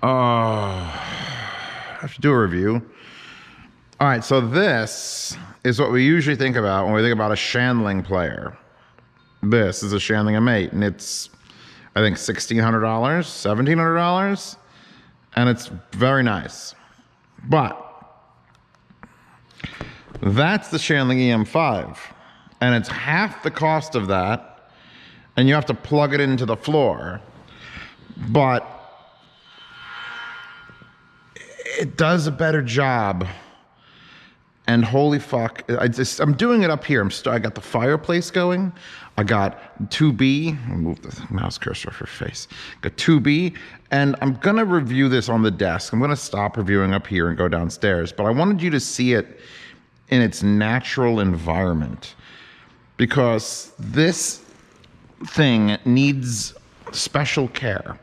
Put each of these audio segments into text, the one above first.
I have to do a review. All right, so this is what we usually think about when we think about a Shanling player. This is a Shanling M8, and it's, I think, $1,600, $1,700, and it's very nice. But that's the Shanling EM5, and it's half the cost of that, and you have to plug it into the floor. But it does a better job. And holy fuck, I'm doing it up here. I got the fireplace going. I got 2B. I'll move the mouse cursor off your face. Got 2B, and I'm gonna review this on the desk. I'm gonna stop reviewing up here and go downstairs. But I wanted you to see it in its natural environment, because this thing needs special care,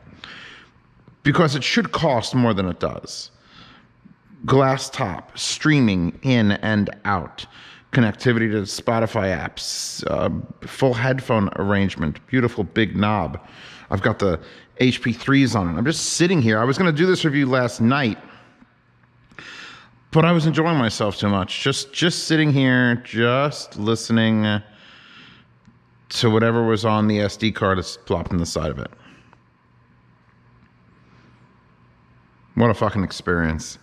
because it should cost more than it does. Glass top, streaming in and out, connectivity to Spotify apps, full headphone arrangement, beautiful big knob. I've got the HP3s on it. I'm just sitting here. I was going to do this review last night, but I was enjoying myself too much. Just sitting here, just listening to whatever was on the SD card that's plopped on the side of it. What a fucking experience.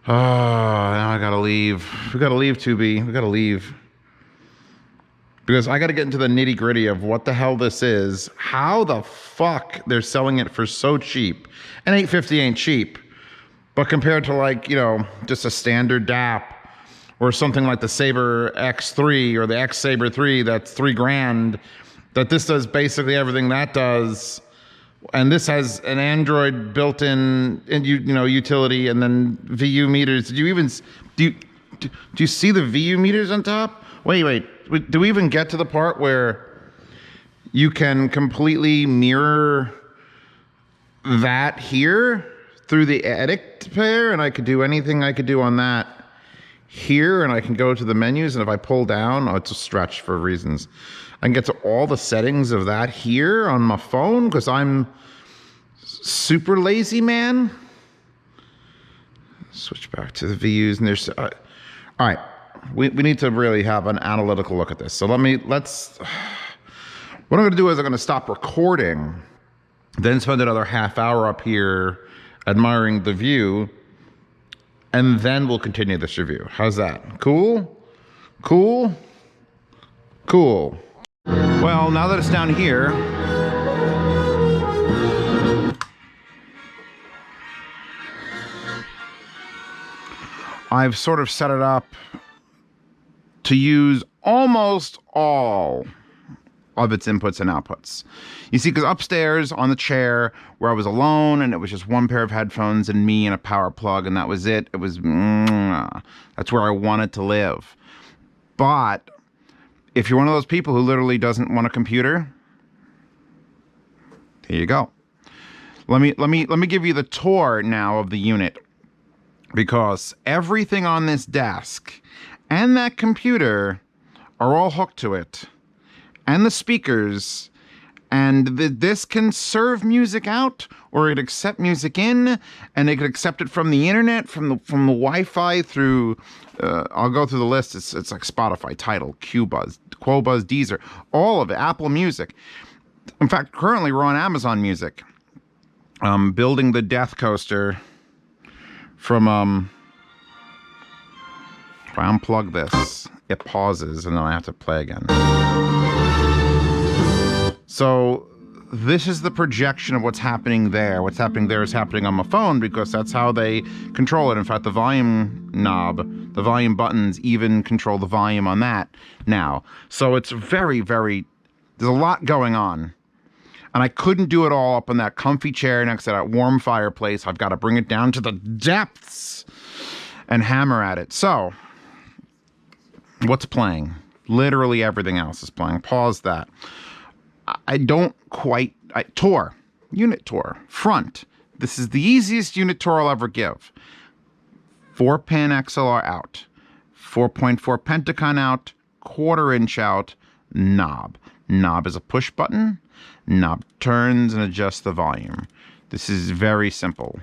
Oh, now I gotta leave. We gotta leave, 2B. We gotta leave. Because I gotta get into the nitty gritty of what the hell this is. How the fuck they're selling it for so cheap. And $850 ain't cheap. But compared to, like, you know, just a standard DAP or something like the Sabre X3 or the X Sabre 3 that's $3,000, that this does basically everything that does. And this has an Android built-in, you know, utility, and then VU meters. Did you even do you see the VU meters on top? Wait. Do we even get to the part where you can completely mirror that here through the edit pair, and I could do anything I could do on that here, and I can go to the menus, and if I pull down, oh, it's a stretch for reasons. I can get to all the settings of that here on my phone because I'm super lazy, man. Switch back to the views, and there's all right. We need to really have an analytical look at this. So what I'm going to do is I'm going to stop recording, then spend another half hour up here admiring the view, and then we'll continue this review. How's that? Cool? Cool? Cool. Well, now that it's down here, I've sort of set it up to use almost all of its inputs and outputs. You see, because upstairs on the chair where I was alone and it was just one pair of headphones and me and a power plug, and that was it. It was, that's where I wanted to live. But if you're one of those people who literally doesn't want a computer, here you go. Let me give you the tour now of the unit, because everything on this desk and that computer are all hooked to it, and the speakers, and this can serve music out, or it can accept music in, and it can accept it from the internet, from the Wi-Fi through. I'll go through the list. It's like Spotify, Tidal, Qbuzz, Qobuzz, Deezer, all of it, Apple Music. In fact, currently we're on Amazon Music. Building the Death Coaster from. If I unplug this, it pauses, and then I have to play again. So this is the projection of what's happening there. What's happening there is happening on my phone, because that's how they control it. In fact, the volume knob, the volume buttons even control the volume on that now. So it's very, very, there's a lot going on. And I couldn't do it all up in that comfy chair next to that warm fireplace. I've got to bring it down to the depths and hammer at it. So what's playing? Literally everything else is playing. Pause that. I don't quite... tour. Unit tour. Front. This is the easiest unit tour I'll ever give. 4-pin XLR out. 4.4 Pentacon out. 1/4 inch out. Knob. Knob is a push button. Knob turns and adjusts the volume. This is very simple.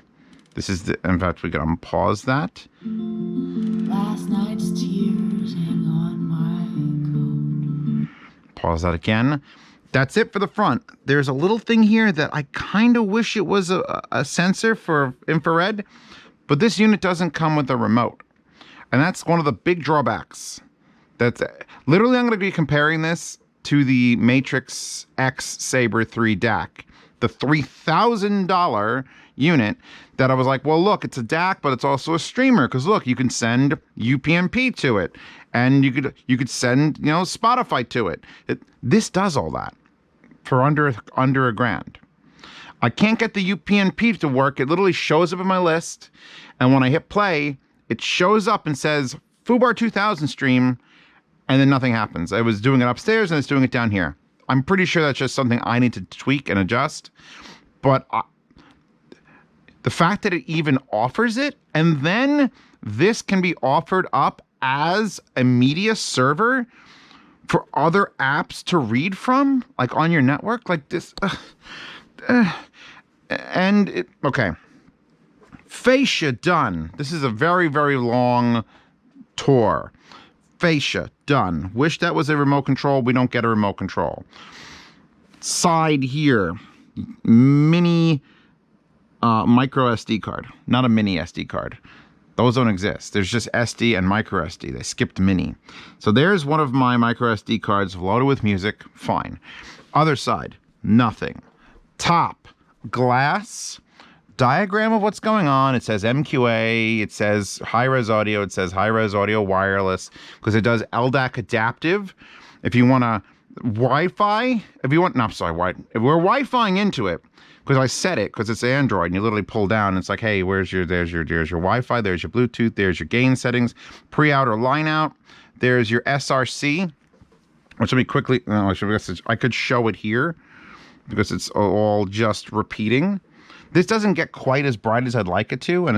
This is the, in fact, we can pause that. Last night's tears hang on my coat. Pause that again. That's it for the front. There's a little thing here that I kind of wish it was a sensor for infrared, but this unit doesn't come with a remote. And that's one of the big drawbacks. That's literally, I'm going to be comparing this to the Matrix X Sabre 3 DAC, the $3,000 unit that I was like, well, look, it's a DAC, but it's also a streamer, because look, you can send UPnP to it, and you could send, you know, Spotify to it. This does all that for under $1,000. I can't get the UPnP to work. It literally shows up in my list, and when I hit play, it shows up and says Fubar 2000 stream, and then nothing happens. I was doing it upstairs and it's doing it down here. I'm pretty sure that's just something I need to tweak and adjust. But the fact that it even offers it, and then this can be offered up as a media server for other apps to read from, like on your network, like this. And it, okay. Fascia done. This is a very, very long tour. Fascia done. Wish that was a remote control. We don't get a remote control. Side here, mini micro SD card, not a mini SD card. Those don't exist. There's just SD and micro SD. They skipped mini. So there's one of my micro SD cards loaded with music. Fine. Other side, nothing. Top, glass, diagram of what's going on. It says MQA, it says high-res audio, it says high-res audio wireless, because it does LDAC adaptive. If you want to Wi-Fi, if you want, no, I'm sorry, if we're Wi-Fiing into it, because I set it, because it's Android, and you literally pull down, and it's like, hey, there's your Wi-Fi, there's your Bluetooth, there's your gain settings, pre-out or line-out, there's your SRC, which let me quickly, no, I could show it here, because it's all just repeating. This doesn't get quite as bright as I'd like it to, and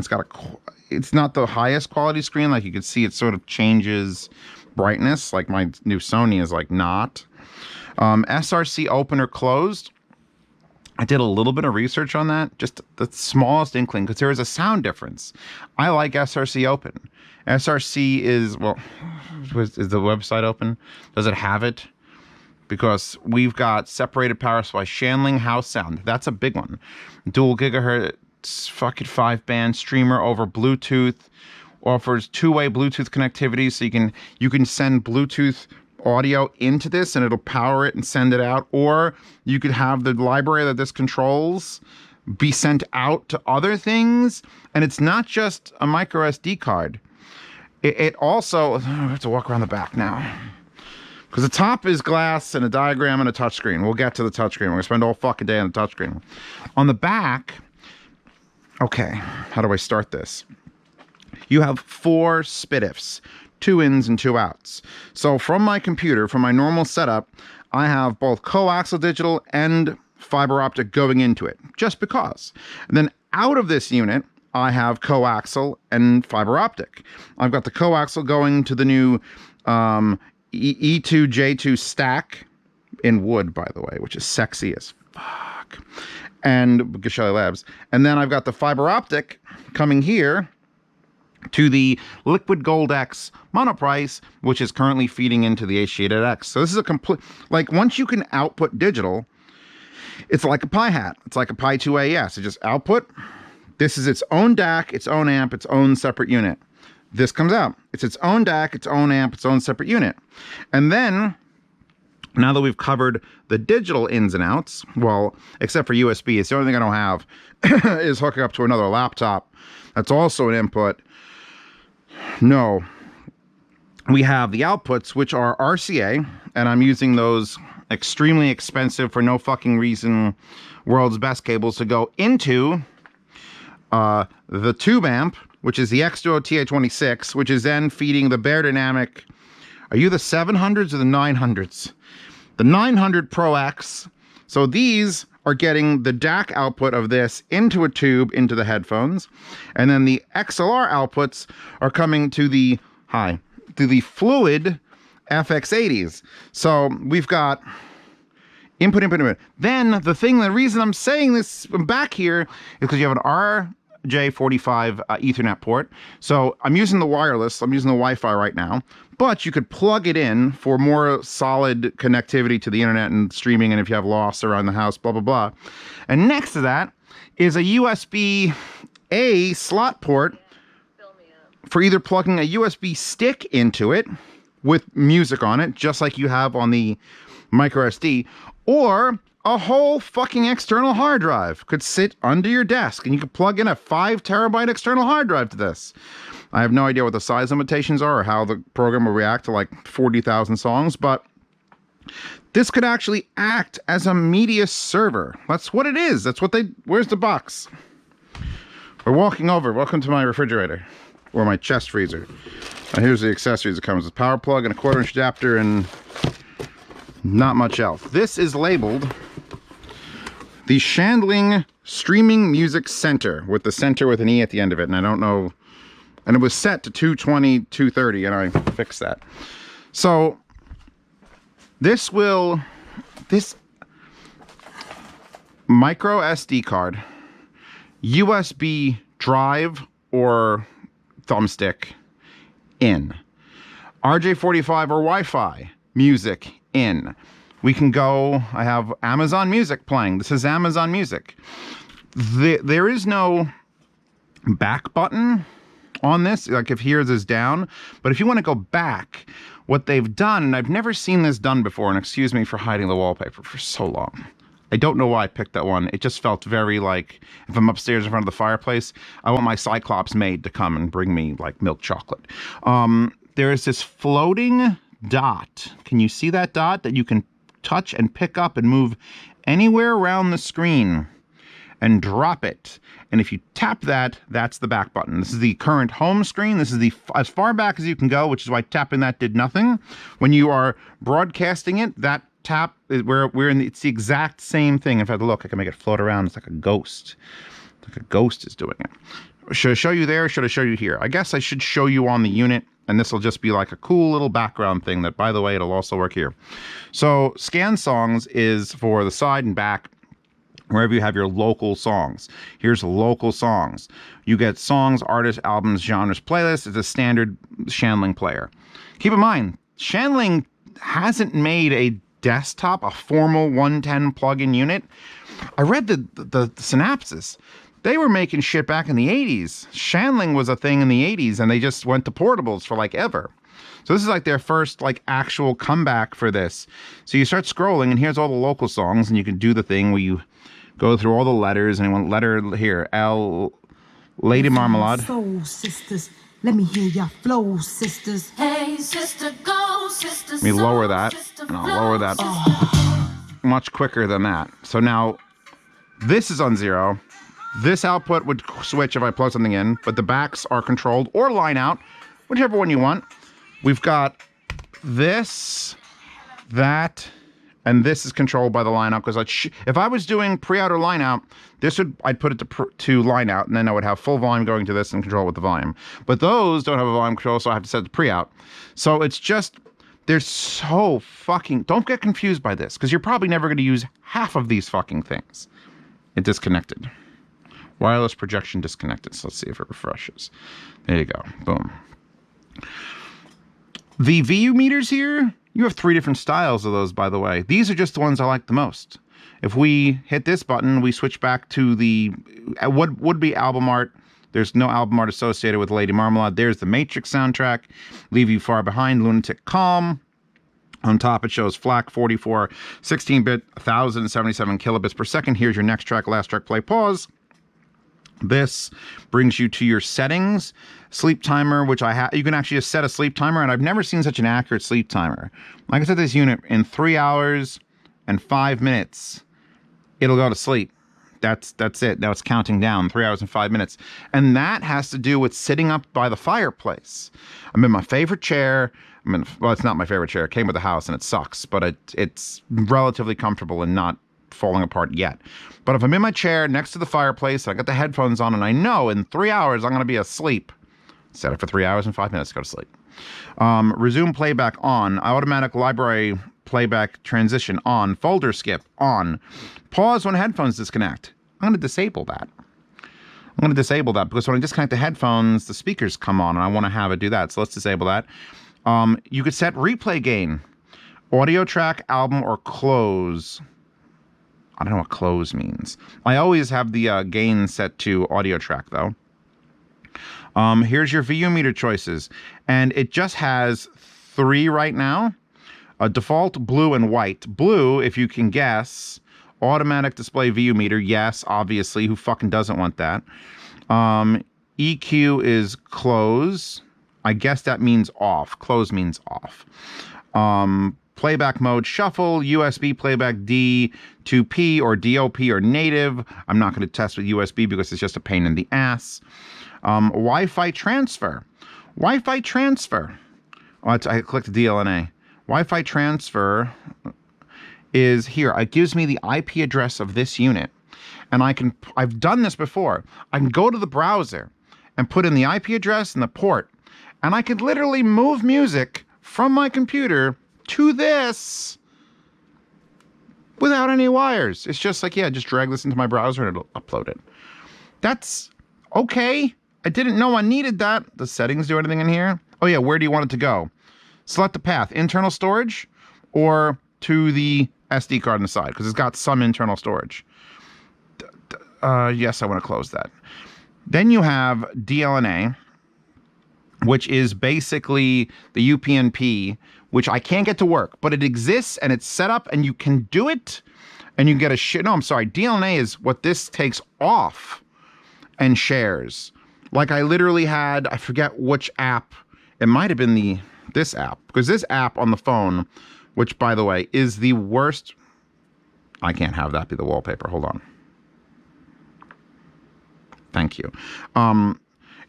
it's not the highest quality screen. Like you can see, it sort of changes brightness. Like my new Sony is like not. SRC open or closed. I did a little bit of research on that, just the smallest inkling, because there is a sound difference. I like SRC open. SRC is, well, is the website open? Does it have it? Because we've got separated power supply, Shanling house sound. That's a big one. Dual gigahertz, fucking 5-band streamer over Bluetooth. Offers two-way Bluetooth connectivity, so you can send Bluetooth audio into this, and it'll power it and send it out. Or you could have the library that this controls be sent out to other things. And it's not just a micro SD card. It also, I have to walk around the back now. Because the top is glass and a diagram and a touchscreen. We'll get to the touchscreen. We're going to spend all fucking day on the touchscreen. On the back, okay, how do I start this? You have 4 SPDIFs, 2 ins and 2 outs. So from my computer, from my normal setup, I have both coaxial digital and fiber optic going into it, just because. And then out of this unit, I have coaxial and fiber optic. I've got the coaxial going to the new E2J2 stack in wood, by the way, which is sexy as fuck. And Gishelli Labs. And then I've got the fiber optic coming here to the Liquid Gold X monoprice, which is currently feeding into the H8X. So this is a complete, like once you can output digital, it's like a Pi hat. It's like a PtII AES. It just output. This is its own DAC, its own amp, its own separate unit. This comes out. It's its own DAC, its own amp, its own separate unit. And then, now that we've covered the digital ins and outs, well, except for USB, it's the only thing I don't have is hooking up to another laptop. That's also an input. No. We have the outputs, which are RCA, and I'm using those extremely expensive, for no fucking reason, world's best cables to go into the tube amp, which is the X-Duo TA26, which is then feeding the Bear Dynamic. Are you the 700s or the 900s? The 900 Pro X. So these are getting the DAC output of this into a tube into the headphones. And then the XLR outputs are coming to the, Fluid FX80s. So we've got Input, input, input. Then the reason I'm saying this back here is because you have an RJ45 Ethernet port. So I'm using the wireless, I'm using the Wi-Fi right now, but you could plug it in for more solid connectivity to the internet and streaming, and if you have loss around the house, blah, blah, blah. And next to that is a USB-A slot port for either plugging a USB stick into it with music on it, just like you have on the micro SD, or a whole fucking external hard drive could sit under your desk and you could plug in a 5 terabyte external hard drive to this. I have no idea what the size limitations are or how the program will react to like 40,000 songs, but this could actually act as a media server. That's what it is. That's what where's the box? We're walking over. Welcome to my refrigerator or my chest freezer. And here's the accessories. It comes with a power plug and a 1/4-inch adapter and not much else. This is labeled the Shanling Streaming Music Center, with the center with an E at the end of it, and I don't know, and it was set to 220, 230, and I fixed that. So this micro SD card, USB drive or thumbstick in, RJ45 or Wi-Fi music in. We can go, I have Amazon Music playing. This is Amazon Music. There is no back button on this, like if here's is down, but if you want to go back, what they've done, and I've never seen this done before, and excuse me for hiding the wallpaper for so long. I don't know why I picked that one. It just felt very like, if I'm upstairs in front of the fireplace, I want my Cyclops maid to come and bring me like milk chocolate. There is this floating dot. Can you see that dot that you can touch and pick up and move anywhere around the screen and drop it? And if you tap that, that's the back button. This is the current home screen. This is the as far back as you can go, which is why tapping that did nothing. When you are broadcasting it, that tap is it's the exact same thing. If I look, I can make it float around. It's like a ghost. Like a ghost is doing it. Should I show you there? Or should I show you here? I guess I should show you on the unit. And this will just be like a cool little background thing that, by the way, it'll also work here. So Scan Songs is for the side and back, wherever you have your local songs. Here's local songs. You get songs, artists, albums, genres, playlists. It's a standard Shanling player. Keep in mind, Shanling hasn't made a desktop, a formal 110 plug-in unit. I read the synopsis. They were making shit back in the 80s. Shanling was a thing in the 80s, and they just went to portables for like ever. So this is like their first like actual comeback for this. So you start scrolling, and here's all the local songs, and you can do the thing where you go through all the letters, and you want letter here, L, Lady Marmalade. Soul sisters, let me hear your flow, sisters. Hey, sister, go, sister. Let me lower that, and I'll lower that much quicker than that. So now this is on 0. This output would switch if I plug something in, but the backs are controlled or line out, whichever one you want. We've got this, that, and this is controlled by the line out, because if I was doing pre-out or line out, I'd put it to line out, and then I would have full volume going to this and control with the volume. But those don't have a volume control, so I have to set it to pre-out. So it's just, they're so fucking, don't get confused by this, because you're probably never going to use half of these fucking things. It disconnected. Wireless projection disconnected. So let's see if it refreshes. There you go. Boom. The VU meters here, you have 3 different styles of those, by the way. These are just the ones I like the most. If we hit this button, we switch back to the what would be album art. There's no album art associated with Lady Marmalade. There's the Matrix soundtrack. Leave You Far Behind, Lunatic Calm. On top, it shows FLAC 44, 16-bit, 1077 kilobits per second. Here's your next track, last track, play, pause. This brings you to your settings, sleep timer, which you can actually just set a sleep timer, and I've never seen such an accurate sleep timer. Like I said, this unit, in 3 hours and 5 minutes, it'll go to sleep. That's it. Now it's counting down, 3 hours and 5 minutes. And that has to do with sitting up by the fireplace. I'm in my favorite chair. Well, it's not my favorite chair. It came with the house and it sucks, but it's relatively comfortable and not falling apart yet. But if I'm in my chair next to the fireplace, I got the headphones on, and I know in 3 hours I'm going to be asleep. Set it for 3 hours and 5 minutes to go to sleep. Resume playback on. Automatic library playback transition on, folder skip on, pause when headphones disconnect. I'm going to disable that. I'm going to disable that because when I disconnect the headphones, the speakers come on and I want to have it do that. So let's disable that. You could set replay gain, audio track, album, or close. I don't know what close means. I always have the gain set to audio track though. Here's your VU meter choices. And it just has 3 right now. Default, blue, and white. Blue, if you can guess, automatic display VU meter. Yes, obviously. Who fucking doesn't want that? EQ is close. I guess that means off. Close means off. Playback mode, shuffle, USB playback D to P or DOP or native. I'm not going to test with USB because it's just a pain in the ass. Wi-Fi transfer. Wi-Fi transfer. Oh, I clicked DLNA. Wi-Fi transfer is here. It gives me the IP address of this unit. And I've done this before. I can go to the browser and put in the IP address and the port. And I could literally move music from my computer to this without any wires. It's just like, yeah, just drag this into my browser and it'll upload it. That's okay. I didn't know I needed that. Does settings do anything in here? Oh yeah, where do you want it to go? Select the path, internal storage or to the SD card on the side, because it's got some internal storage. Yes, I want to close that. Then you have DLNA, which is basically the UPnP, which I can't get to work, but it exists and it's set up and you can do it and you can get a shit. No, I'm sorry. DLNA is what this takes off and shares. Like I literally had, I forget which app. It might have been this app, because this app on the phone, which by the way is the worst. I can't have that be the wallpaper. Hold on. Thank you.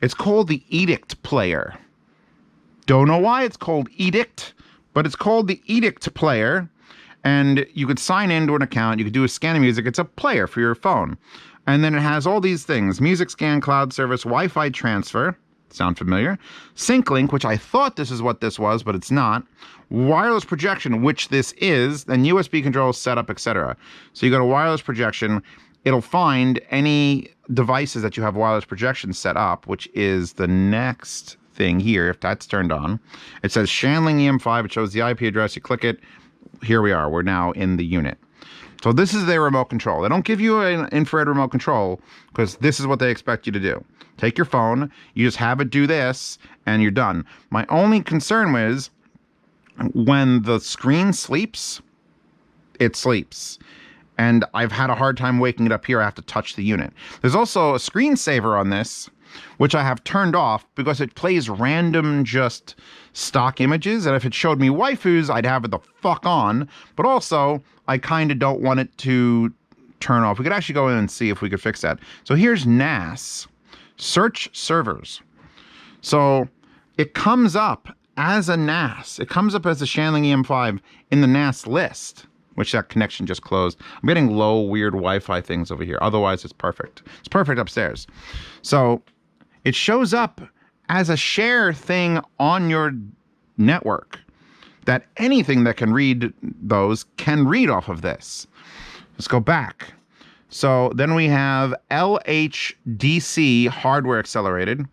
It's called the Edict Player. Don't know why it's called Edict, but it's called the Edict Player. And you could sign into an account. You could do a scan of music. It's a player for your phone. And then it has all these things. Music scan, cloud service, Wi-Fi transfer. Sound familiar? Sync link, which I thought this is what this was, but it's not. Wireless projection, which this is. Then USB control, setup, etc. So you go to wireless projection. It'll find any devices that you have wireless projection set up, which is the next thing here. If that's turned on, it says Shanling EM5. It shows the IP address. You click it. Here we are. We're now in the unit. So this is their remote control. They don't give you an infrared remote control because this is what they expect you to do. Take your phone, you just have it do this, and you're done. My only concern was when the screen sleeps, it sleeps. And I've had a hard time waking it up here. I have to touch the unit. There's also a screensaver on this, which I have turned off because it plays random just stock images. And if it showed me waifus, I'd have it the fuck on. But also, I kind of don't want it to turn off. We could actually go in and see if we could fix that. So here's NAS. Search servers. So it comes up as a NAS. It comes up as a Shanling EM5 in the NAS list, which that connection just closed. I'm getting low, weird Wi-Fi things over here. Otherwise, it's perfect. It's perfect upstairs. So it shows up as a share thing on your network, that anything that can read those can read off of this. Let's go back. So then we have LHDC hardware accelerated,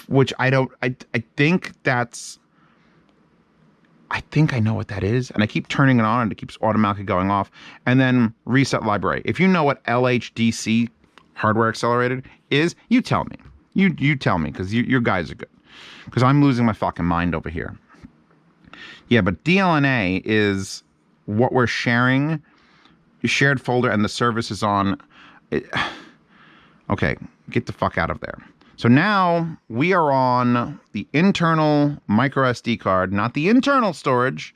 which I think I know what that is. And I keep turning it on and it keeps automatically going off. And then reset library. If you know what LHDC hardware accelerated is, you tell me. You tell me, because your guys are good. Because I'm losing my fucking mind over here. Yeah, but DLNA is what we're sharing. Shared folder, and the service is on. Okay, get the fuck out of there. So now we are on the internal micro SD card, not the internal storage,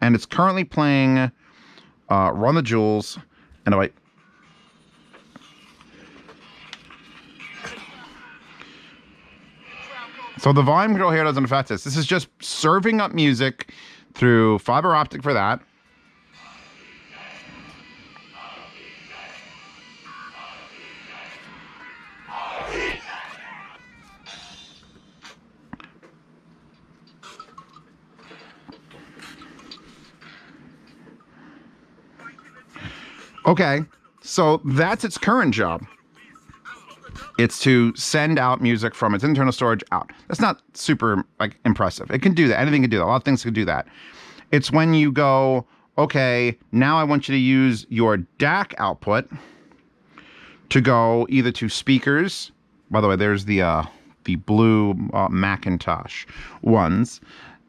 and it's currently playing Run the Jewels. And wait. So the volume control here doesn't affect this. This is just serving up music through fiber optic for that. Okay, so that's its current job. It's to send out music from its internal storage out. That's not super like impressive. It can do that. Anything can do that. A lot of things can do that. It's when you go, okay, now I want you to use your DAC output to go either to speakers. By the way, there's the blue Macintosh ones.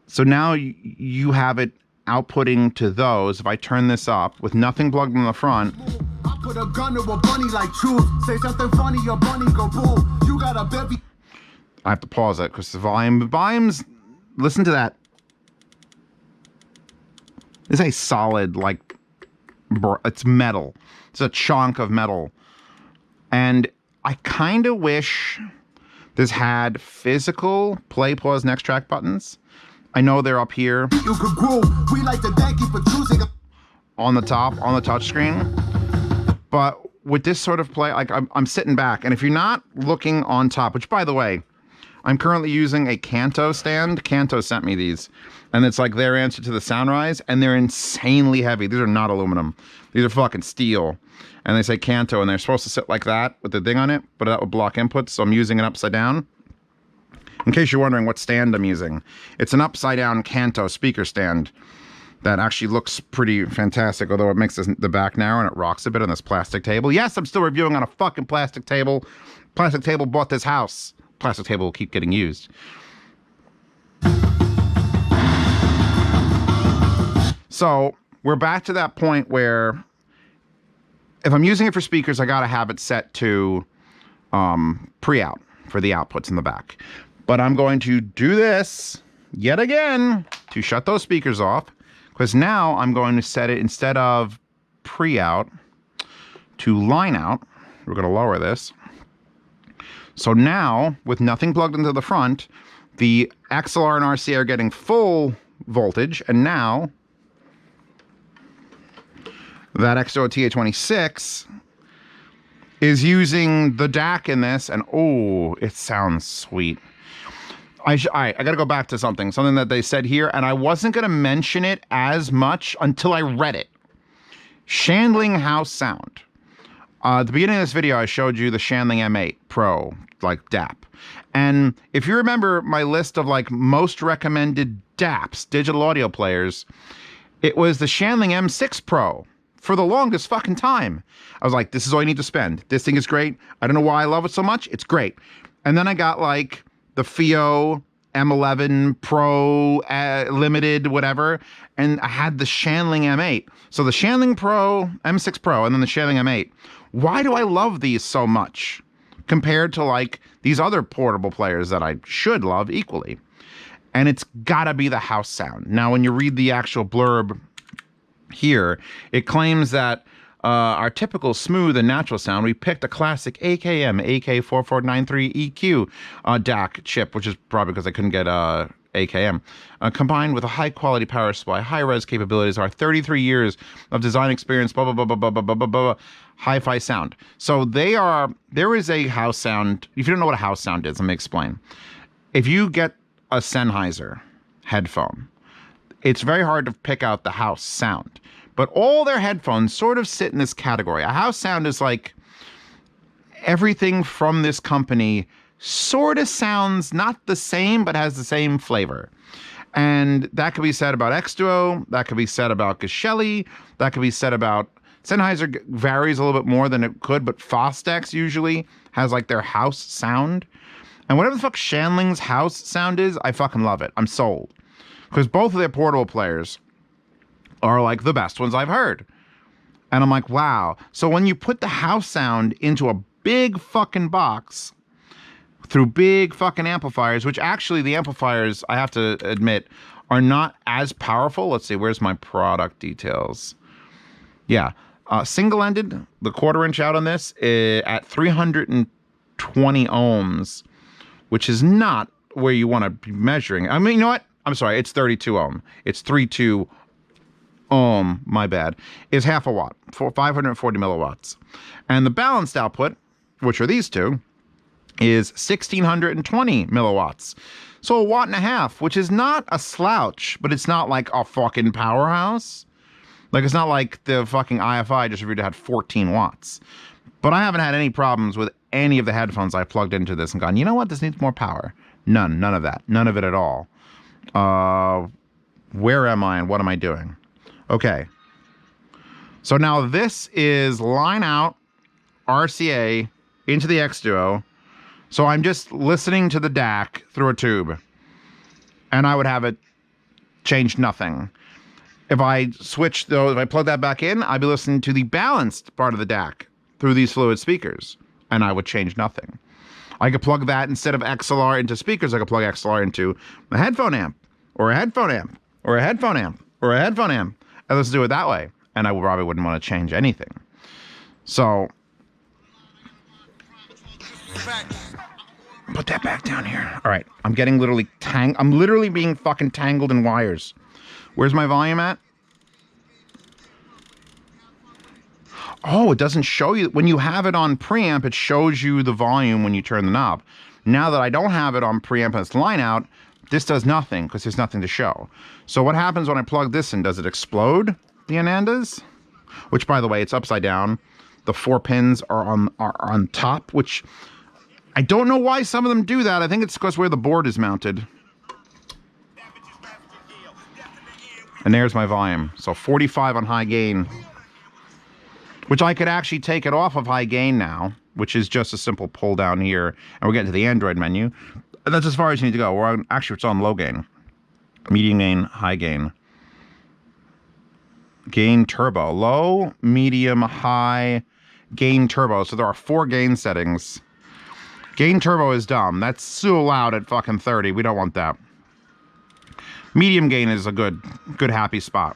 So now you have it outputting to those. If I turn this up with nothing plugged in the front, I put a gun to a bunny like truth. Say something funny, your bunny go boo. You got a bevy. I have to pause it because the volumes, listen to that. It's a solid, like, it's metal. It's a chunk of metal. And I kind of wish this had physical play, pause, next track buttons. I know they're up here. You could groove. We like to thank you for choosing on the top, on the touch screen. But with this sort of play, like I'm sitting back, and if you're not looking on top, which by the way, I'm currently using a Kanto stand. Kanto sent me these, and it's like their answer to the Soundrise, and they're insanely heavy. These are not aluminum. These are fucking steel. And they say Kanto, and they're supposed to sit like that with the thing on it, but that would block inputs, so I'm using it upside down. In case you're wondering what stand I'm using, it's an upside down Kanto speaker stand that actually looks pretty fantastic, although it makes the back narrow and it rocks a bit on this plastic table. Yes, I'm still reviewing on a fucking plastic table. Plastic table bought this house. Plastic table will keep getting used. So we're back to that point where if I'm using it for speakers, I gotta have it set to pre-out for the outputs in the back. But I'm going to do this yet again to shut those speakers off, because now I'm going to set it, instead of pre-out, to line out. We're going to lower this. So now, with nothing plugged into the front, the XLR and RCA are getting full voltage, and now that X-Duo TA26 is using the DAC in this, and oh, it sounds sweet. I gotta go back to something that they said here, and I wasn't gonna mention it as much until I read it. Shanling house sound. At the beginning of this video, I showed you the Shanling M8 Pro, like DAP. And if you remember my list of like most recommended DAPs, digital audio players, it was the Shanling M6 Pro for the longest fucking time. I was like, this is all you need to spend. This thing is great. I don't know why I love it so much. It's great. And then I got like the FIO M11 Pro Limited, whatever, and I had the Shanling M8. So the Shanling Pro, M6 Pro, and then the Shanling M8. Why do I love these so much compared to like these other portable players that I should love equally? And it's gotta be the house sound. Now, when you read the actual blurb here, it claims that our typical smooth and natural sound, we picked a classic AKM AK4493 EQ DAC chip, which is probably because I couldn't get AKM, combined with a high quality power supply, high res capabilities, our 33 years of design experience, blah, blah, blah, blah, blah, blah, blah, blah, blah, hi-fi sound. So there is a house sound. If you don't know what a house sound is, let me explain. If you get a Sennheiser headphone, it's very hard to pick out the house sound. But all their headphones sort of sit in this category. A house sound is like everything from this company sort of sounds not the same, but has the same flavor. And that could be said about X-Duo, that could be said about GIGGIDY, that could be said about Sennheiser. Varies a little bit more than it could, but Fostex usually has like their house sound. And whatever the fuck Shanling's house sound is, I fucking love it. I'm sold. Because both of their portable players are like the best ones I've heard. And I'm like, wow. So when you put the house sound into a big fucking box through big fucking amplifiers, which actually the amplifiers, I have to admit, are not as powerful. Let's see, where's my product details? Yeah, single-ended, the 1/4 inch out on this at 320 ohms, which is not where you want to be measuring. I mean, you know what? I'm sorry, it's 32 ohm. It's 32 ohm, my bad, is half a watt, for 540 milliwatts. And the balanced output, which are these two, is 1620 milliwatts. So 1.5 watts, which is not a slouch, but it's not like a fucking powerhouse. Like, it's not like the fucking IFI just reviewed had 14 watts. But I haven't had any problems with any of the headphones I plugged into this and gone, you know what, this needs more power. None of that. None of it at all. Where am I and what am I doing? Okay. So now this is line out RCA into the X Duo. So I'm just listening to the DAC through a tube. And I would have it change nothing. If I switch though, if I plug that back in, I'd be listening to the balanced part of the DAC through these fluid speakers, and I would change nothing. I could plug that instead of XLR into speakers, I could plug XLR into a headphone amp, or a headphone amp, or a headphone amp, or a headphone amp, and let's do it that way. And I probably wouldn't want to change anything. So, put that back down here. All right, I'm getting literally I'm literally being fucking tangled in wires. Where's my volume at? Oh, it doesn't show you. When you have it on preamp, it shows you the volume when you turn the knob. Now that I don't have it on preamp and it's line out, this does nothing because there's nothing to show. So what happens when I plug this in? Does it explode the Anandas? Which, by the way, it's upside down. The 4 pins are on top, which I don't know why some of them do that. I think it's because where the board is mounted. And there's my volume. So 45 on high gain. Which I could actually take it off of high gain now, which is just a simple pull down here, and we're getting to the Android menu. And that's as far as you need to go. We're on, actually, it's on low gain, medium gain, high gain, gain turbo, low, medium, high, gain turbo. So there are 4 gain settings. Gain turbo is dumb. That's so loud at fucking 30. We don't want that. Medium gain is a good happy spot.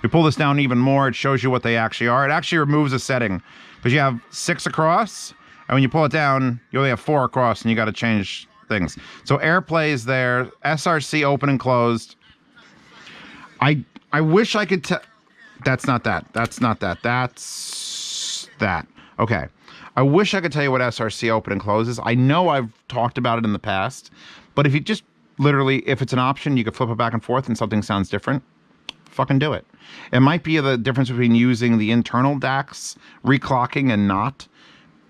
We pull this down even more, it shows you what they actually are. It actually removes a setting because you have 6 across, and when you pull it down, you only have 4 across, and you got to change things. So AirPlay is there, SRC open and closed. I wish I could tell. That's not that. That's not that. That's that. Okay. I wish I could tell you what SRC open and close is. I know I've talked about it in the past, but if you just literally, if it's an option, you could flip it back and forth and something sounds different. Fucking do it. It might be the difference between using the internal DACs, reclocking and not.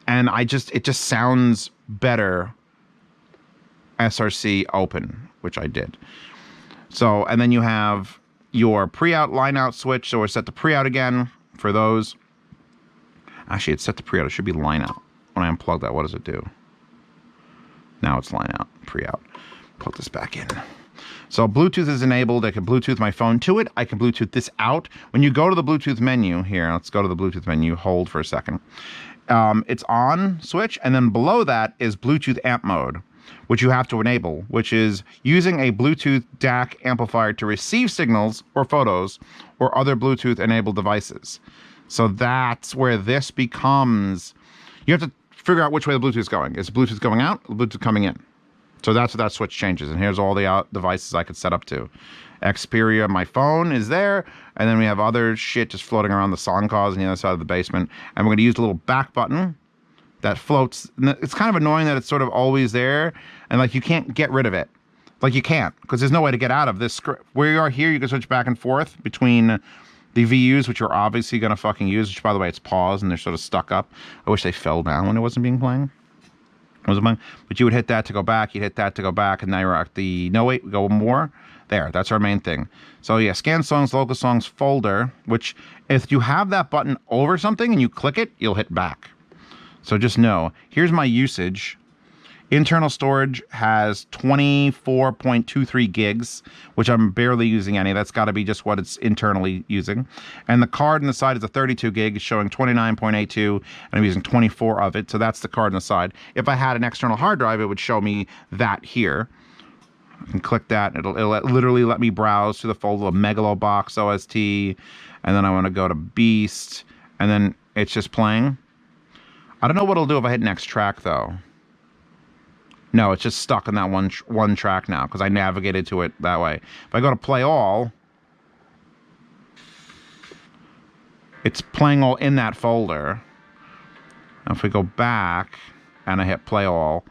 And it just sounds better SRC open, which I did. So, and then you have your pre-out, line-out switch. So we're set to pre-out again for those. Actually, it's set to pre-out. It should be line-out. When I unplug that, what does it do? Now it's line-out, pre-out. Put this back in. So Bluetooth is enabled. I can Bluetooth my phone to it. I can Bluetooth this out. When you go to the Bluetooth menu here, let's go to the Bluetooth menu, hold for a second. It's on switch, and then below that is Bluetooth amp mode, which you have to enable, which is using a Bluetooth DAC amplifier to receive signals or photos or other Bluetooth enabled devices. So that's where this becomes, you have to figure out which way the Bluetooth is going. Is Bluetooth going out or Bluetooth coming in? So that's what that switch changes. And here's all the devices I could set up to. Xperia, my phone is there. And then we have other shit just floating around the song cars on the other side of the basement. And we're going to use the little back button that floats. It's kind of annoying that it's sort of always there. And like you can't get rid of it. Like you can't, because there's no way to get out of this script. Where you are here, you can switch back and forth between the VUs, which you're obviously going to fucking use, which by the way, it's paused and they're sort of stuck up. I wish they fell down when it wasn't being playing. But you would hit that to go back, you'd hit that to go back, and now you're at the, no wait, go more. There, that's our main thing. So yeah, scan songs, local songs folder, which if you have that button over something and you click it, you'll hit back. So just know, here's my usage. Internal storage has 24.23 gigs, which I'm barely using any. That's got to be just what it's internally using. And the card on the side is a 32 gig, showing 29.82, and I'm using 24 of it. So that's the card on the side. If I had an external hard drive, it would show me that here. I can click that. It'll literally let me browse to the folder of Megalobox OST, and then I want to go to Beast, and then it's just playing. I don't know what it'll do if I hit next track though. No, it's just stuck in that one track now because I navigated to it that way. If I go to play all, it's playing all in that folder. Now if we go back and I hit play all,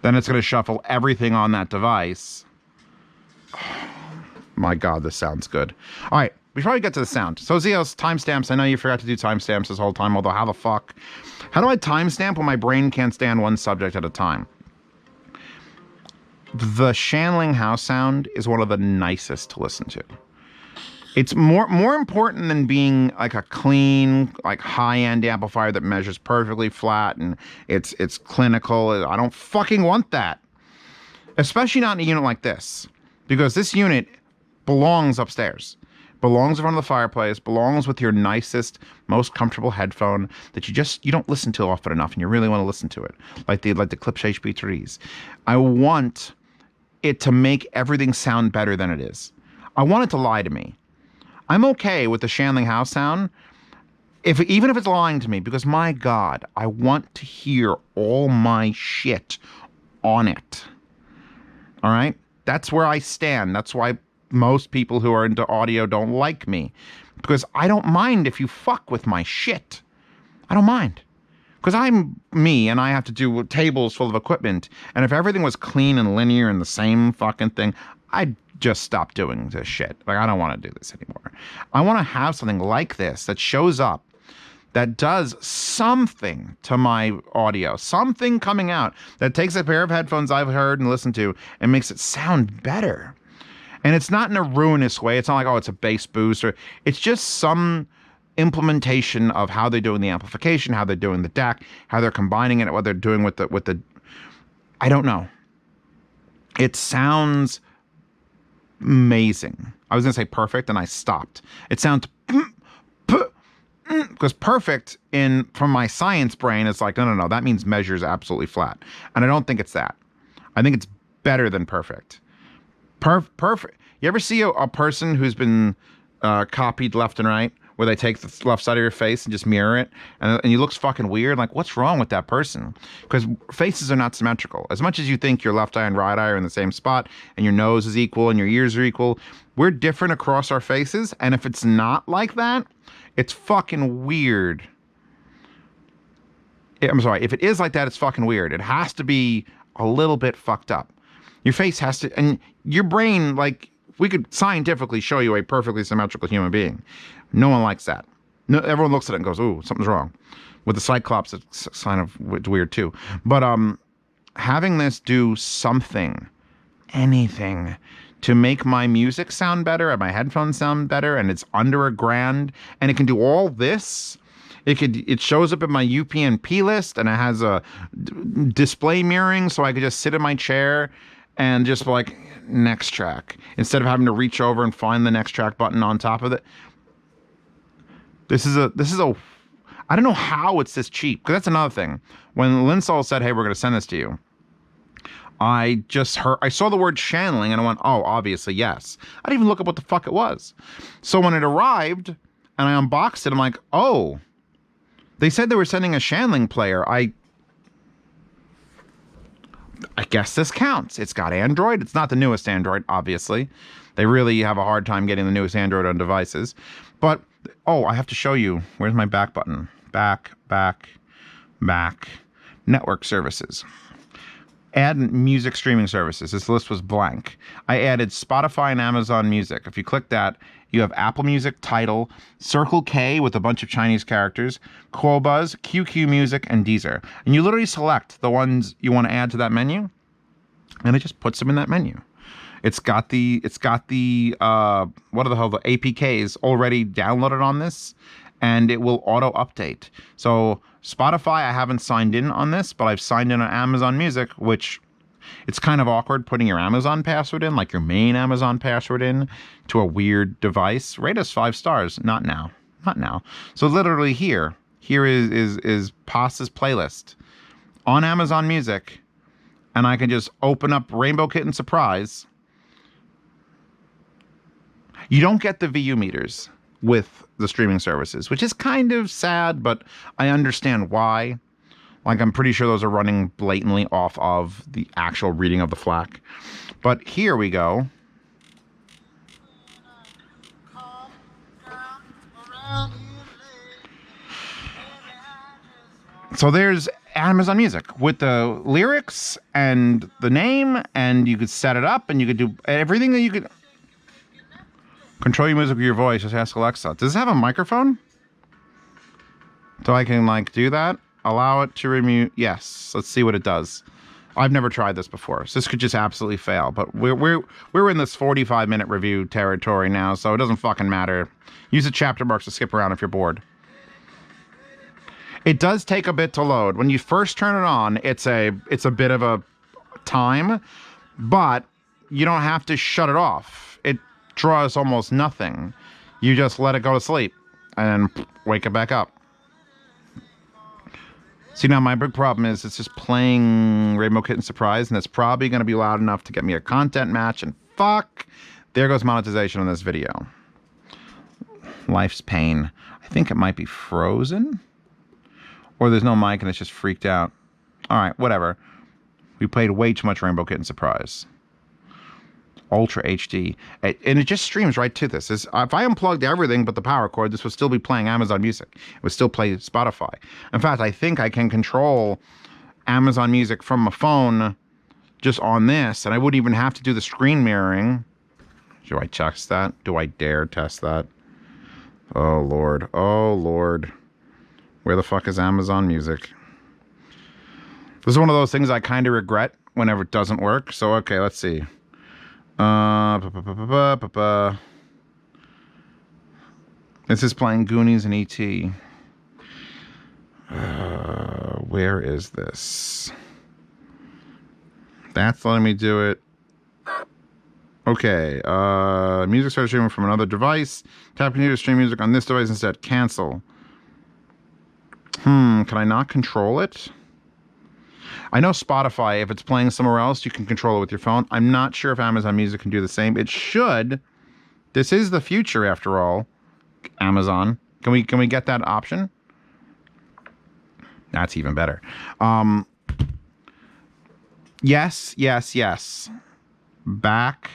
then it's going to shuffle everything on that device. My God, this sounds good. All right, before we get to the sound. So Zeos, timestamps. I know you forgot to do timestamps this whole time, although how the fuck? How do I timestamp when my brain can't stand one subject at a time? The Shanling house sound is one of the nicest to listen to. It's more important than being like a clean, like high-end amplifier that measures perfectly flat and it's clinical. I don't fucking want that. Especially not in a unit like this. Because this unit belongs upstairs. Belongs in front of the fireplace, belongs with your nicest, most comfortable headphone that you don't listen to often enough and you really want to listen to it. Like the Klipsch HP3s. I want it to make everything sound better than it is. I want it to lie to me. I'm okay with the Shanling house sound, even if it's lying to me, because my God, I want to hear all my shit on it. All right? That's where I stand. That's why most people who are into audio don't like me, because I don't mind if you fuck with my shit. I don't mind. Because I'm me and I have to do tables full of equipment. And if everything was clean and linear and the same fucking thing, I'd just stop doing this shit. Like, I don't want to do this anymore. I want to have something like this that shows up, that does something to my audio, something coming out that takes a pair of headphones I've heard and listened to and makes it sound better. And it's not in a ruinous way. It's not like, oh, it's a bass boost, or it's just some implementation of how they're doing the amplification, how they're doing the DAC, how they're combining it, what they're doing with the I don't know. It sounds amazing. I was gonna say perfect and I stopped. It sounds because perfect from my science brain is like, no, that means measures absolutely flat. And I don't think it's that. I think it's better than perfect. Perfect. You ever see a person who's been copied left and right, where they take the left side of your face and just mirror it, and you looks fucking weird? Like, what's wrong with that person? Because faces are not symmetrical. As much as you think your left eye and right eye are in the same spot, and your nose is equal and your ears are equal, we're different across our faces, and if it's not like that, it's fucking weird. I'm sorry, if it is like that, it's fucking weird. It has to be a little bit fucked up. Your face has to, and your brain, like, we could scientifically show you a perfectly symmetrical human being. No one likes that. No, everyone looks at it and goes, ooh, something's wrong. With the Cyclops, it's kind of weird too. But having this do something, anything, to make my music sound better and my headphones sound better, and it's under $1,000, and it can do all this. It shows up in my UPnP list, and it has a display mirroring, so I could just sit in my chair and just be like, next track, instead of having to reach over and find the next track button on top of it. This is a I don't know how it's this cheap, because that's another thing. When Linsol said, hey, we're going to send this to you, I saw the word Shanling and I went, oh, obviously, yes. I didn't even look up what the fuck it was. So when it arrived and I unboxed it, I'm like, oh, they said they were sending a Shanling player. I guess this counts. It's got Android. It's not the newest Android, obviously. They really have a hard time getting the newest Android on devices. But, oh, I have to show you. Where's my back button? Back. Network services. Add music streaming services. This list was blank. I added Spotify and Amazon Music. If you click that, you have Apple Music, Tidal, Circle K with a bunch of Chinese characters, Qobuz, QQ Music, and Deezer. And you literally select the ones you want to add to that menu, and it just puts them in that menu. It's got the what the hell, the APKs already downloaded on this, and it will auto update. So Spotify, I haven't signed in on this, but I've signed in on Amazon Music, which it's kind of awkward putting your Amazon password in, like your main Amazon password in, to a weird device. Rate us 5 stars. Not now. So literally here is Pasta's playlist on Amazon Music, and I can just open up Rainbow Kitten Surprise. You don't get the VU meters with the streaming services, which is kind of sad, but I understand why. Like, I'm pretty sure those are running blatantly off of the actual reading of the FLAC. But here we go. So there's Amazon Music with the lyrics and the name, and you could set it up, and you could do everything that you could. Control your music with your voice. Just ask Alexa. Does this have a microphone? So I can like do that? Allow it to remute. Yes. Let's see what it does. I've never tried this before, so this could just absolutely fail. But we're in this 45-minute review territory now, so it doesn't fucking matter. Use the chapter marks to skip around if you're bored. It does take a bit to load. When you first turn it on, it's a bit of a time, but you don't have to shut it off. It draws almost nothing. You just let it go to sleep and then wake it back up. See, now my big problem is it's just playing Rainbow Kitten Surprise, and it's probably going to be loud enough to get me a content match, and fuck, there goes monetization on this video. Life's pain. I think it might be frozen, or there's no mic and it's just freaked out. All right, whatever. We played way too much Rainbow Kitten Surprise. Ultra HD, and it just streams right to this. If I unplugged everything but the power cord, this would still be playing Amazon Music. It would still play Spotify. In fact, I think I can control Amazon Music from my phone just on this, and I wouldn't even have to do the screen mirroring. Do I test that? Do I dare test that? Oh Lord, oh Lord. Where the fuck is Amazon Music? This is one of those things I kind of regret whenever it doesn't work. So okay, let's see. This is playing Goonies and E.T. Where is this? That's letting me do it. Okay. Music started streaming from another device. Tap here to stream music on this device instead. Cancel. Can I not control it? I know Spotify, if it's playing somewhere else, you can control it with your phone. I'm not sure if Amazon Music can do the same. It should. This is the future, after all. Amazon. Can we get that option? That's even better. Yes, yes, yes. Back.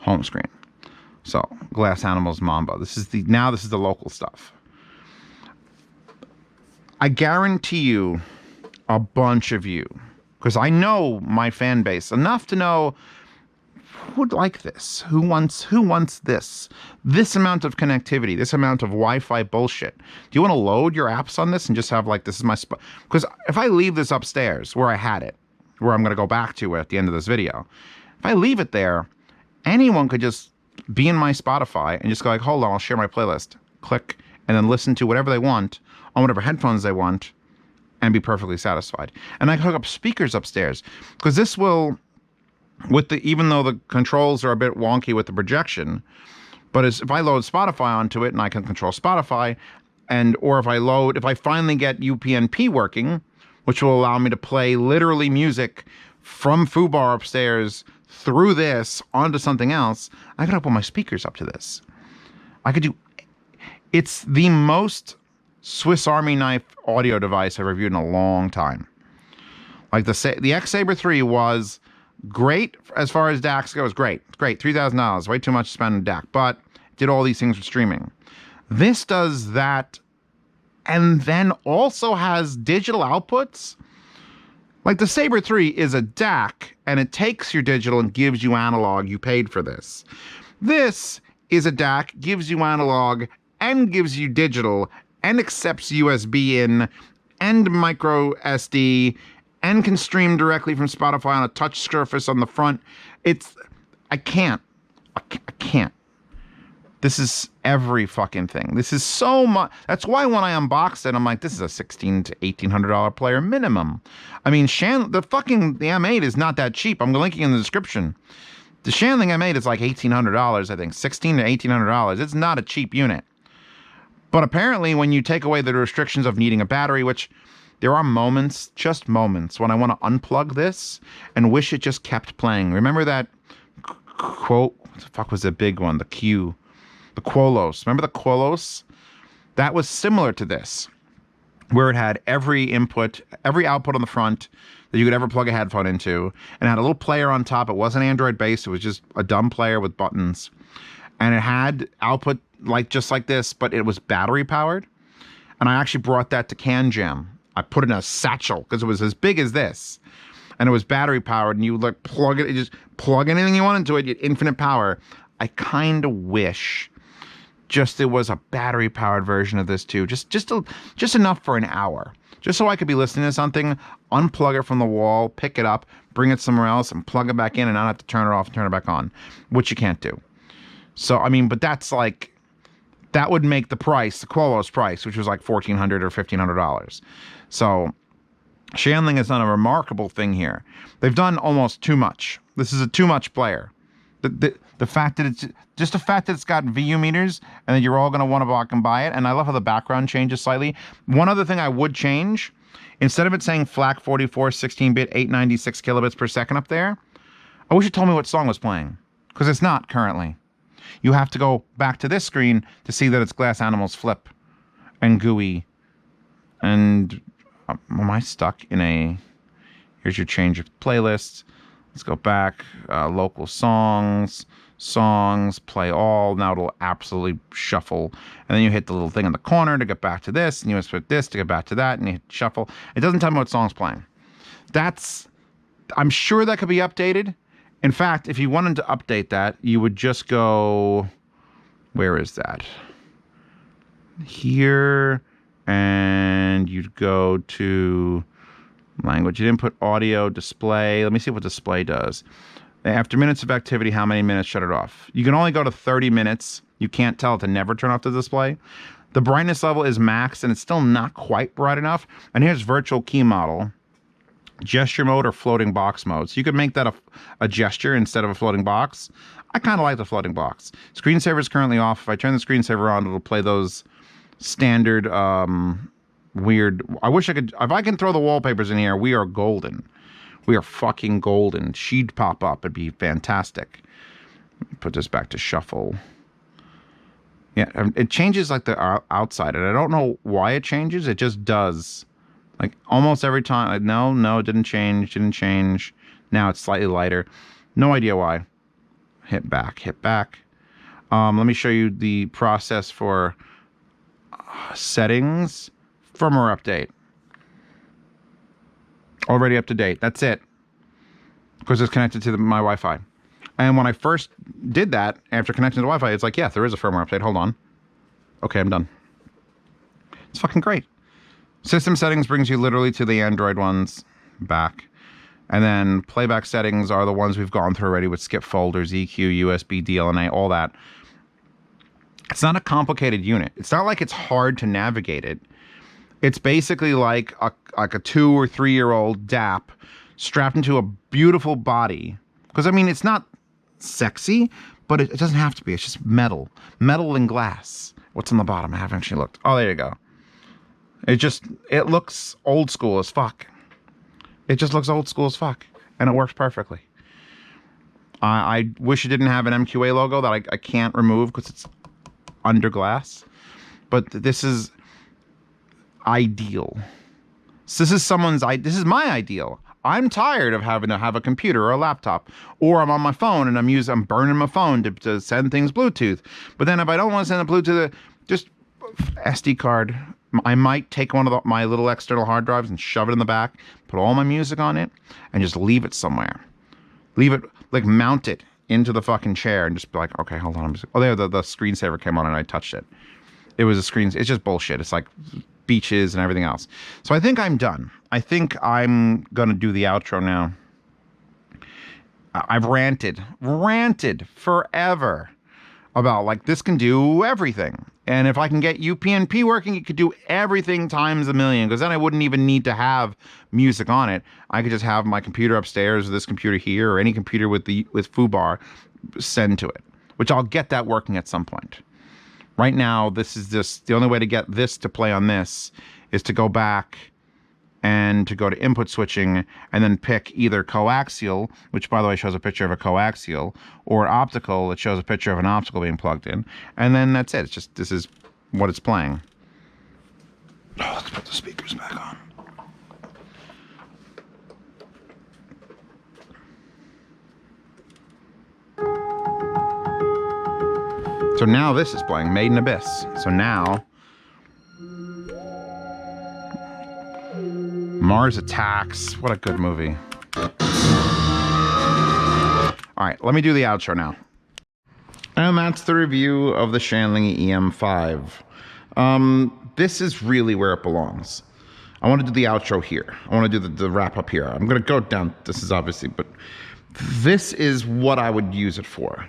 Home screen. So, Glass Animals Mambo. This is the local stuff. I guarantee you, a bunch of you, because I know my fan base enough to know who would like this, who wants this amount of connectivity, this amount of Wi-Fi bullshit. Do you want to load your apps on this and just have like, this is my spot? Because if I leave this upstairs where I had it, where I'm going to go back to at the end of this video, if I leave it there, anyone could just be in my Spotify and just go like, hold on, I'll share my playlist. Click, and then listen to whatever they want on whatever headphones they want and be perfectly satisfied. And I can hook up speakers upstairs because this will, even though the controls are a bit wonky with the projection, but if I load Spotify onto it and I can control Spotify, or if I finally get UPnP working, which will allow me to play literally music from Fubar upstairs through this onto something else, I could put my speakers up to this. I could do. It's the most Swiss Army knife audio device I've reviewed in a long time. Like the X Saber 3 was great as far as DACs goes. Great, it's great. $3,000, way too much to spend on DAC, but it did all these things with streaming. This does that, and then also has digital outputs. Like the Saber 3 is a DAC, and it takes your digital and gives you analog. You paid for this. This is a DAC, gives you analog, and gives you digital, and accepts USB in, and micro SD, and can stream directly from Spotify on a touch surface on the front. I can't. This is every fucking thing. This is so much. That's why when I unboxed it, I'm like, this is a $1,600 to $1,800 player minimum. I mean, the M8 is not that cheap. I'm linking in the description. The Shanling M8 is like $1,800, I think. $1,600 to $1,800. It's not a cheap unit. But apparently, when you take away the restrictions of needing a battery, which there are moments, just moments, when I want to unplug this and wish it just kept playing. Remember that quote? What the fuck was the big one? The Q. The Quolos. Remember the Quolos? That was similar to this, where it had every output on the front that you could ever plug a headphone into, and it had a little player on top. It wasn't Android based. It was just a dumb player with buttons, and it had output just like this, but it was battery powered. And I actually brought that to CanJam I put it in a satchel because it was as big as this. And it was battery powered, and you like plug it, just plug anything you want into it, you get infinite power. I kind of wish just there was a battery powered version of this too, just enough for an hour, just so I could be listening to something, unplug it from the wall, pick it up, bring it somewhere else, and plug it back in, and not have to turn it off and turn it back on, which you can't do. So I mean, but that's like, that would make the price, the Quolos price, which was like $1,400 or $1,500. So Shanling has done a remarkable thing here. They've done almost too much. This is a too much player. The fact that it's just the fact that it's got VU meters and that you're all going to want to walk and buy it. And I love how the background changes slightly. One other thing I would change, instead of it saying FLAC 44 16-bit 896 kilobits per second up there, I wish it told me what song was playing, because it's not currently. You have to go back to this screen to see that it's Glass Animals Flip and Gooey. And am I stuck in a... Here's your change of playlists. Let's go back. Local songs, play all. Now it'll absolutely shuffle. And then you hit the little thing in the corner to get back to this. And you hit this to get back to that. And you hit shuffle. It doesn't tell me what song's playing. I'm sure that could be updated. In fact, if you wanted to update that, you would just go... Where is that? Here. And you'd go to... language. You'd input audio, display. Let me see what display does. After minutes of activity, how many minutes shut it off? You can only go to 30 minutes. You can't tell it to never turn off the display. The brightness level is max, and it's still not quite bright enough. And here's virtual key model. Gesture mode or floating box mode. So you could make that a gesture instead of a floating box. I kind of like the floating box. Screensaver is currently off. If I turn the screensaver on, it'll play those standard... weird. I wish I could. If I can throw the wallpapers in here, we are golden. We are fucking golden. She'd pop up. It'd be fantastic. Put this back to shuffle. Yeah, it changes like the outside, and I don't know why it changes. It just does. Like almost every time. No, it didn't change. Now it's slightly lighter. No idea why. Hit back. Let me show you the process for settings. Firmware update. Already up to date. That's it. Because it's connected to my Wi-Fi. And when I first did that, after connecting to the Wi-Fi, it's like, yeah, there is a firmware update. Hold on. Okay, I'm done. It's fucking great. System settings brings you literally to the Android ones. Back. And then playback settings are the ones we've gone through already with skip folders, EQ, USB, DLNA, all that. It's not a complicated unit. It's not like it's hard to navigate it. It's basically like a 2 or 3 year old DAP strapped into a beautiful body. Because I mean, it's not sexy, but it doesn't have to be. It's just metal and glass. What's on the bottom? I haven't actually looked. Oh, there you go. It looks old school as fuck. It just looks old school as fuck, and it works perfectly. I wish it didn't have an MQA logo that I can't remove because it's under glass. But this is ideal. So this is my ideal. I'm tired of having to have a computer or a laptop, or I'm on my phone and I'm burning my phone to send things Bluetooth. But then if I don't want to send a Bluetooth, just SD card. I might take one of my little external hard drives and shove it in the back, put all my music on it, and just leave it somewhere. Leave it, like mount it into the fucking chair and just be like, okay, hold on. Oh, there, the screensaver came on and I touched it. It was a screen. It's just bullshit. It's like beaches and everything else. So I think I'm done. I think I'm going to do the outro now. I've ranted forever about like this can do everything. And if I can get UPnP working, it could do everything times a million, because then I wouldn't even need to have music on it. I could just have my computer upstairs or this computer here or any computer with foobar send to it, which I'll get that working at some point. Right now, this is just the only way to get this to play on this is to go back and to go to input switching and then pick either coaxial, which by the way shows a picture of a coaxial, or optical, that shows a picture of an optical being plugged in. And then that's it. It's just, this is what it's playing. Oh, let's put the speakers back on. So now this is playing Made in Abyss. So now Mars Attacks. What a good movie. All right, let me do the outro now. And that's the review of the Shanling EM5. This is really where it belongs. I want to do the outro here. I want to do the wrap up here. I'm going to go down. This is obviously, but this is what I would use it for.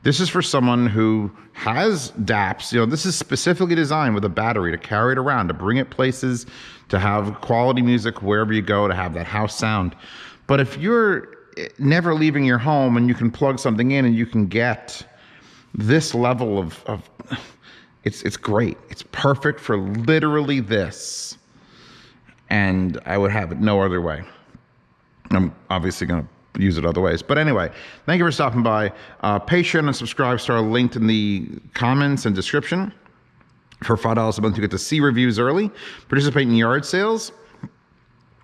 This is for someone who has DAPs. You know, this is specifically designed with a battery to carry it around, to bring it places, to have quality music wherever you go, to have that house sound. But if you're never leaving your home and you can plug something in and you can get this level of it's great. It's perfect for literally this. And I would have it no other way. I'm obviously going to use it other ways. But anyway, thank you for stopping by. Patreon and subscribe are linked in the comments and description. For $5 a month, you get to see reviews early, participate in yard sales,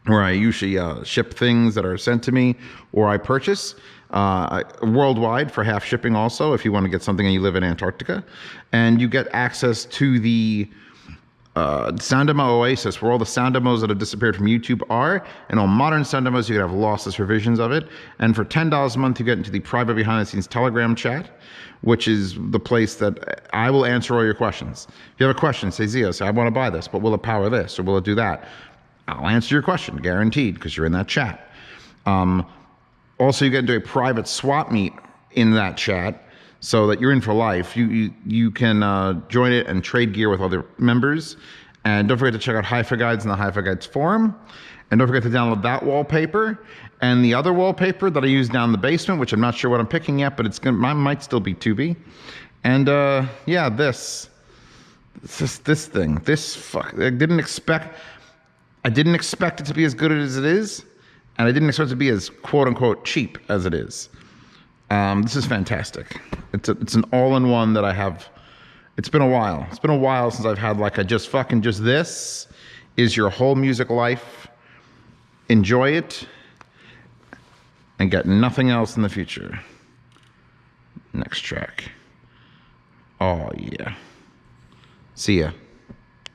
where I usually ship things that are sent to me or I purchase worldwide for half shipping also if you want to get something and you live in Antarctica. And you get access to the sound demo oasis, where all the sound demos that have disappeared from YouTube are, and all modern sound demos you can have lossless revisions of it. And for $10 a month you get into the private behind the scenes Telegram chat, which is the place that I will answer all your questions. If you have a question, say, Zeo, say I want to buy this, but will it power this or will it do that? I'll answer your question, guaranteed, because you're in that chat. Also, you get into a private swap meet in that chat, so that you're in for life. You can join it and trade gear with other members. And don't forget to check out Hi-Fi Guides in the Hi-Fi Guides forum. And don't forget to download that wallpaper and the other wallpaper that I use down in the basement, which I'm not sure what I'm picking yet, but might still be 2B. And yeah, this thing, I didn't expect it to be as good as it is, and I didn't expect it to be as quote unquote cheap as it is. This is fantastic. It's an all-in-one that I have. It's been a while. It's been a while since I've had like a just this is your whole music life. Enjoy it and get nothing else in the future. Next track. Oh yeah. See ya.